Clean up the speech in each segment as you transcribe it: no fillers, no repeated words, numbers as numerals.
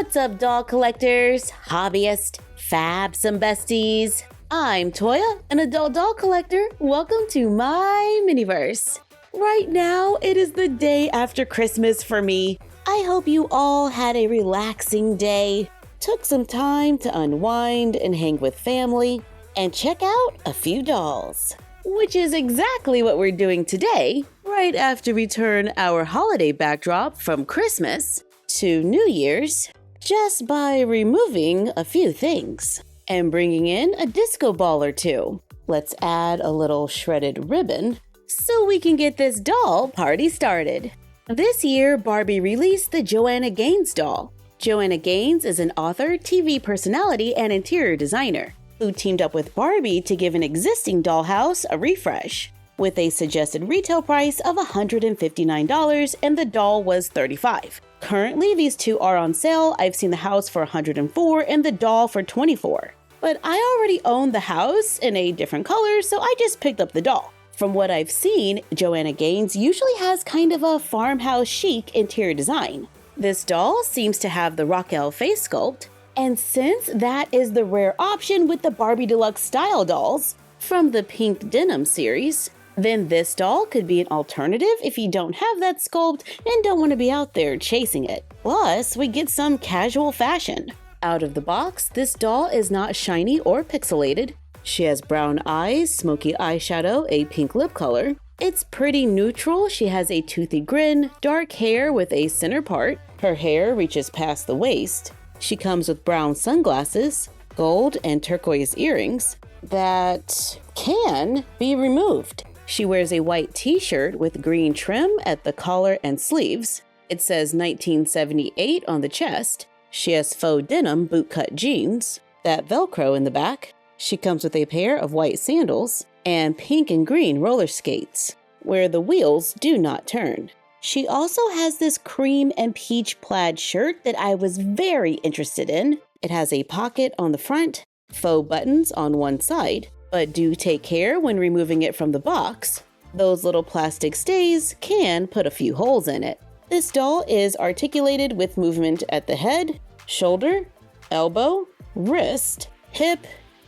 What's up, doll collectors, hobbyists, fabsome besties? I'm Toya, an adult doll collector. Welcome to my miniverse. Right now, it is the day after Christmas for me. I hope you all had a relaxing day, took some time to unwind and hang with family, and check out a few dolls. Which is exactly what we're doing today, right after we turn our holiday backdrop from Christmas to New Year's, just by removing a few things and bringing in a disco ball or two. Let's add a little shredded ribbon so we can get this doll party started. This year, Barbie released the Joanna Gaines doll. Joanna Gaines is an author, TV personality, and interior designer who teamed up with Barbie to give an existing dollhouse a refresh. With a suggested retail price of $159 and the doll was $35. Currently, these two are on sale. I've seen the house for $104 and the doll for $24. But I already own the house in a different color, so I just picked up the doll. From what I've seen, Joanna Gaines usually has kind of a farmhouse chic interior design. This doll seems to have the Raquel face sculpt, and since that is the rare option with the Barbie Deluxe style dolls from the Pink Denim series, then this doll could be an alternative if you don't have that sculpt and don't want to be out there chasing it. Plus, we get some casual fashion. Out of the box, this doll is not shiny or pixelated. She has brown eyes, smoky eyeshadow, a pink lip color. It's pretty neutral. She has a toothy grin, dark hair with a center part. Her hair reaches past the waist. She comes with brown sunglasses, gold and turquoise earrings that can be removed. She wears a white t-shirt with green trim at the collar and sleeves. It says 1978 on the chest. She has faux denim bootcut jeans, that Velcro in the back. She comes with a pair of white sandals and pink and green roller skates, where the wheels do not turn. She also has this cream and peach plaid shirt that I was very interested in. It has a pocket on the front, faux buttons on one side, but do take care when removing it from the box. Those little plastic stays can put a few holes in it. This doll is articulated with movement at the head, shoulder, elbow, wrist, hip,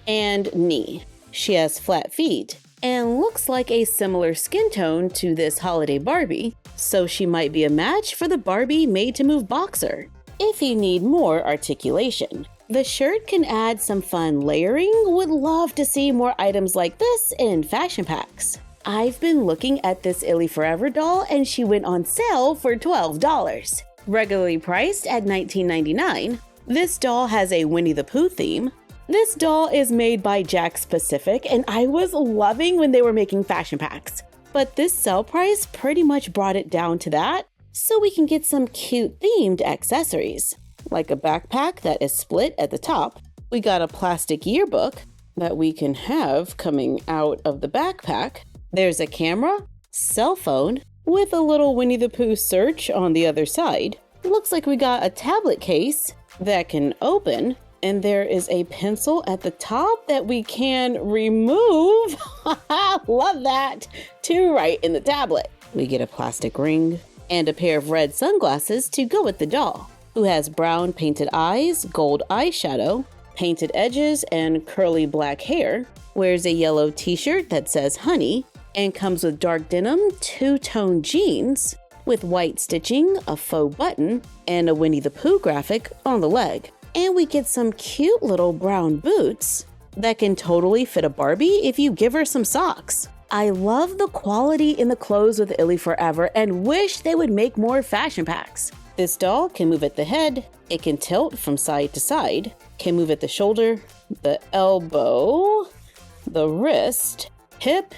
and knee. She has flat feet and looks like a similar skin tone to this holiday Barbie, so she might be a match for the Barbie Made to Move boxer if you need more articulation. The shirt can add some fun layering. Would love to see more items like this in fashion packs. I've been looking at this Illy Forever doll and she went on sale for $12. Regularly priced at $19.99, this doll has a Winnie the Pooh theme. This doll is made by Jakks Pacific and I was loving when they were making fashion packs. But this sale price pretty much brought it down to that, so we can get some cute themed accessories. Like a backpack that is split at the top. We got a plastic yearbook that we can have coming out of the backpack. There's a camera, cell phone, with a little Winnie the Pooh search on the other side. It looks like we got a tablet case that can open, and there is a pencil at the top that we can remove. Love that! To write in the tablet. We get a plastic ring and a pair of red sunglasses to go with the doll, who has brown painted eyes, gold eyeshadow, painted edges, and curly black hair, wears a yellow t-shirt that says honey, and comes with dark denim two-tone jeans with white stitching, a faux button, and a Winnie the Pooh graphic on the leg. And we get some cute little brown boots that can totally fit a Barbie if you give her some socks. I love the quality in the clothes with Illy Forever and wish they would make more fashion packs. This doll can move at the head, it can tilt from side to side, can move at the shoulder, the elbow, the wrist, hip,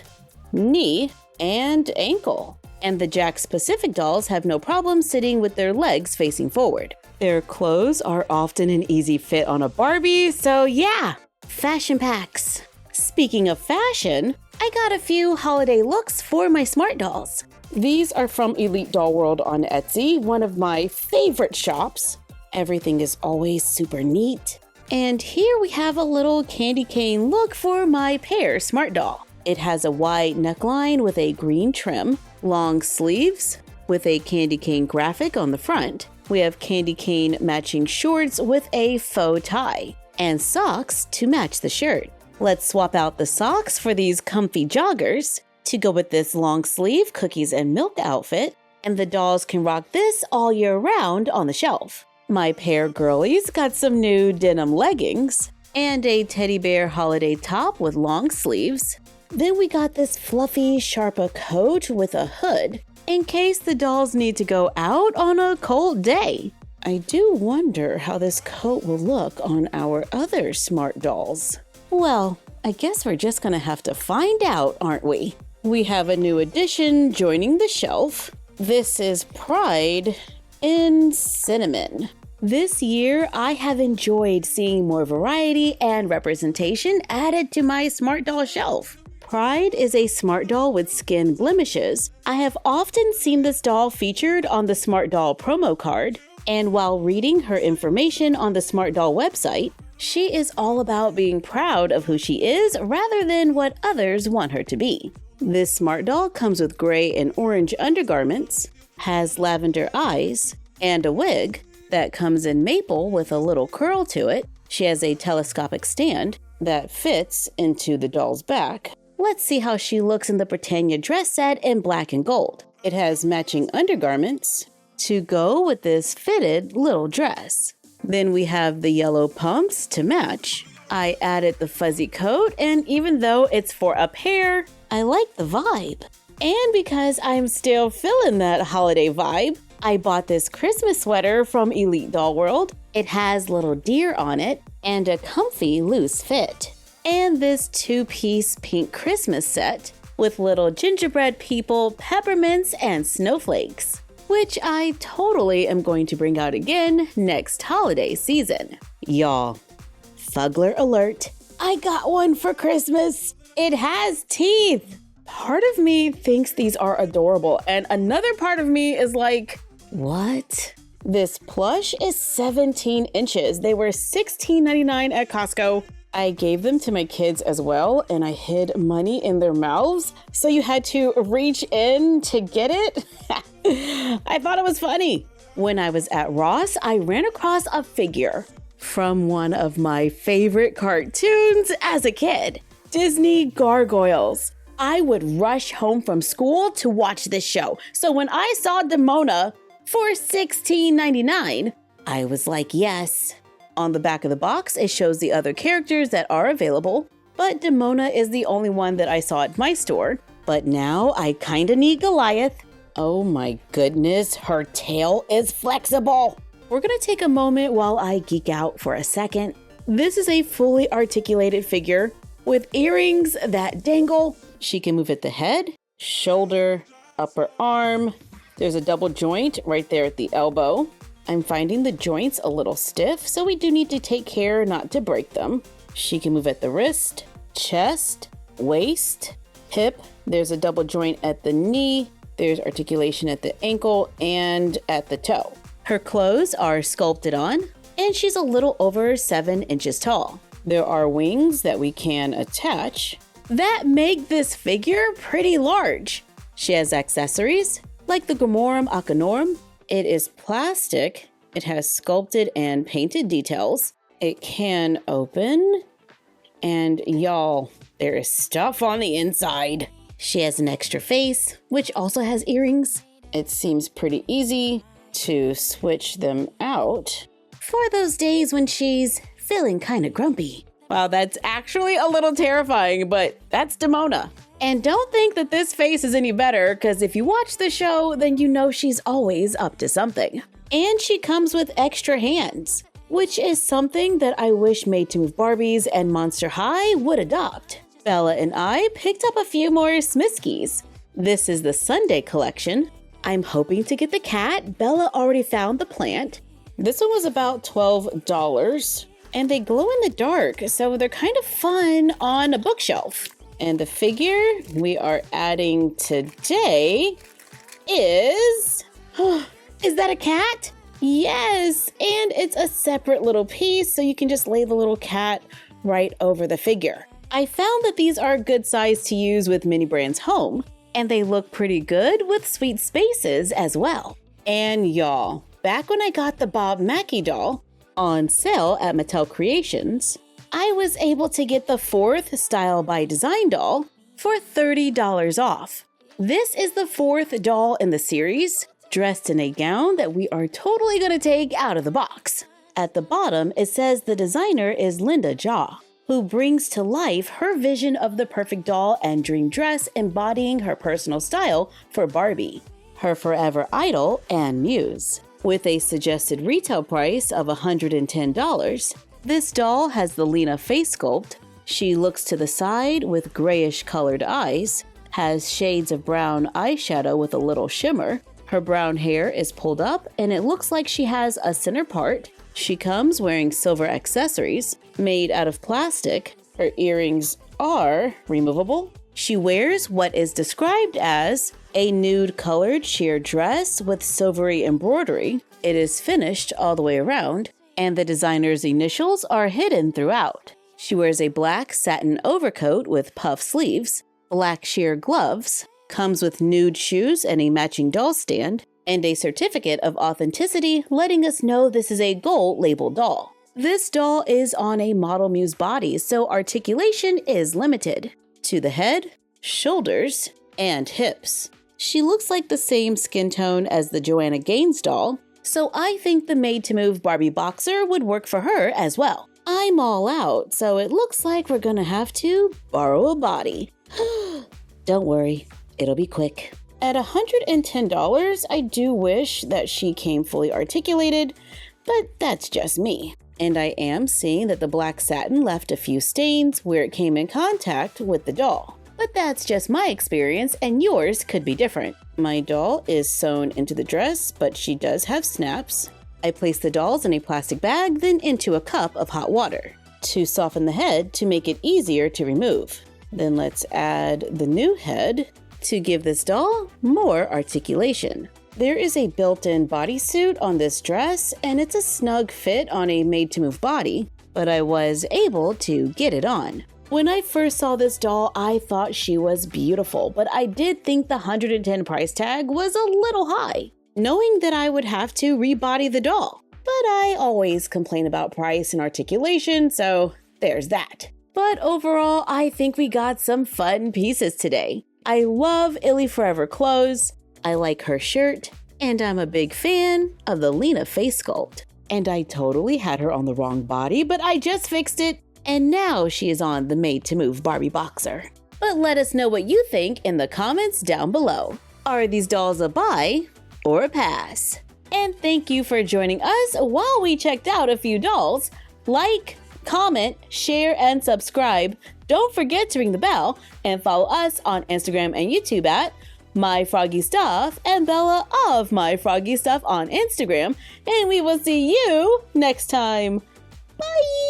knee, and ankle. And the Jakks Pacific dolls have no problem sitting with their legs facing forward. Their clothes are often an easy fit on a Barbie, so yeah, fashion packs. Speaking of fashion, I got a few holiday looks for my smart dolls. These are from Elite Doll World on Etsy, one of my favorite shops. Everything is always super neat. And here we have a little candy cane look for my Pear Smart Doll. It has a wide neckline with a green trim, long sleeves with a candy cane graphic on the front, We have candy cane matching shorts with a faux tie, and socks to match the shirt. Let's swap out the socks for these comfy joggers to go with this long sleeve cookies and milk outfit, and the dolls can rock this all year round on the shelf. My pair girlies got some new denim leggings and a teddy bear holiday top with long sleeves. Then we got this fluffy Sharpa coat with a hood in case the dolls need to go out on a cold day. I do wonder how this coat will look on our other smart dolls. Well, I guess we're just gonna have to find out, aren't we? We have a new addition joining the shelf. This is Pride in Cinnamon. This year, I have enjoyed seeing more variety and representation added to my smart doll shelf. Pride is a smart doll with skin blemishes. I have often seen this doll featured on the smart doll promo card, and while reading her information on the smart doll website, she is all about being proud of who she is rather than what others want her to be. This smart doll comes with gray and orange undergarments, has lavender eyes, and a wig that comes in maple with a little curl to it. She has a telescopic stand that fits into the doll's back. Let's see how she looks in the Britannia dress set in black and gold. It has matching undergarments to go with this fitted little dress. Then we have the yellow pumps to match. I added the fuzzy coat, and even though it's for a pair, I like the vibe. And because I'm still feeling that holiday vibe, I bought this Christmas sweater from Elite Doll World. It has little deer on it and a comfy loose fit. And this two-piece pink Christmas set with little gingerbread people, peppermints, and snowflakes, which I totally am going to bring out again next holiday season. Y'all, Fugler alert, I got one for Christmas. It has teeth. Part of me thinks these are adorable, and another part of me is like, what? This plush is 17 inches. They were $16.99 at Costco. I gave them to my kids as well, and I hid money in their mouths, so you had to reach in to get it. I thought it was funny. When I was at Ross, I ran across a figure from one of my favorite cartoons as a kid, Disney Gargoyles. I would rush home from school to watch this show. So when I saw Demona for $16.99, I was like, yes. On the back of the box, it shows the other characters that are available, but Demona is the only one that I saw at my store. But now I kinda need Goliath. Oh my goodness, her tail is flexible. We're gonna take a moment while I geek out for a second. This is a fully articulated figure with earrings that dangle. She can move at the head, shoulder, upper arm. There's a double joint right there at the elbow. I'm finding the joints a little stiff, so we do need to take care not to break them. She can move at the wrist, chest, waist, hip. There's a double joint at the knee. There's articulation at the ankle and at the toe. Her clothes are sculpted on, and she's a little over 7 inches tall. There are wings that we can attach that make this figure pretty large. She has accessories like the Gamorum Acanorum. It is plastic. It has sculpted and painted details. It can open, and y'all, there is stuff on the inside. She has an extra face, which also has earrings. It seems pretty easy to switch them out for those days when she's feeling kind of grumpy. Wow, that's actually a little terrifying, but that's Demona. And don't think that this face is any better, because if you watch the show, then you know she's always up to something. And she comes with extra hands, which is something that I wish Made to Move Barbies and Monster High would adopt. Bella and I picked up a few more Smiskis. This is the Sunday collection. I'm hoping to get the cat. Bella already found the plant. This one was about $12. And they glow in the dark, so they're kind of fun on a bookshelf. And the figure we are adding today is... is that a cat? Yes, and it's a separate little piece, so you can just lay the little cat right over the figure. I found that these are a good size to use with Mini Brand's home, and they look pretty good with sweet spaces as well. And y'all, Back when I got the Bob Mackie doll on sale at Mattel Creations, I was able to get the 4th Style by Design doll for $30 off. This is the 4th doll in the series, dressed in a gown that we are totally going to take out of the box. At the bottom, it says the designer is Linda Kyaw, who brings to life her vision of the perfect doll and dream dress embodying her personal style for Barbie, her forever idol and muse. With a suggested retail price of $110, this doll has the Lena face sculpt. She looks to the side with grayish colored eyes, has shades of brown eyeshadow with a little shimmer. Her brown hair is pulled up and it looks like she has a center part. She comes wearing silver accessories made out of plastic. Her earrings are removable. She wears what is described as a nude colored sheer dress with silvery embroidery. It is finished all the way around, and the designer's initials are hidden throughout. She wears a black satin overcoat with puff sleeves, black sheer gloves, comes with nude shoes and a matching doll stand, and a certificate of authenticity letting us know this is a gold labeled doll. This doll is on a model muse body, so articulation is limited to the head, shoulders, and hips. She looks like the same skin tone as the Joanna Gaines doll, so I think the made-to-move Barbie boxer would work for her as well. I'm all out, so it looks like we're gonna have to borrow a body. Don't worry, it'll be quick. At $110, I do wish that she came fully articulated, but that's just me. And I am seeing that the black satin left a few stains where it came in contact with the doll. But that's just my experience, and yours could be different. My doll is sewn into the dress, but she does have snaps. I place the dolls in a plastic bag, then into a cup of hot water to soften the head to make it easier to remove. Then let's add the new head to give this doll more articulation. There is a built-in bodysuit on this dress, and it's a snug fit on a made-to-move body, but I was able to get it on. When I first saw this doll, I thought she was beautiful, but I did think the $110 price tag was a little high, knowing that I would have to rebody the doll. But I always complain about price and articulation, so there's that. But overall, I think we got some fun pieces today. I love Illy Forever clothes, I like her shirt, and I'm a big fan of the Lena face sculpt. And I totally had her on the wrong body, but I just fixed it. And now she is on the made-to-move Barbie boxer. But let us know what you think in the comments down below. Are these dolls a buy or a pass? And thank you for joining us while we checked out a few dolls. Like, comment, share, and subscribe. Don't forget to ring the bell and follow us on Instagram and YouTube at MyFroggyStuff and Bella of MyFroggyStuff on Instagram. And we will see you next time. Bye!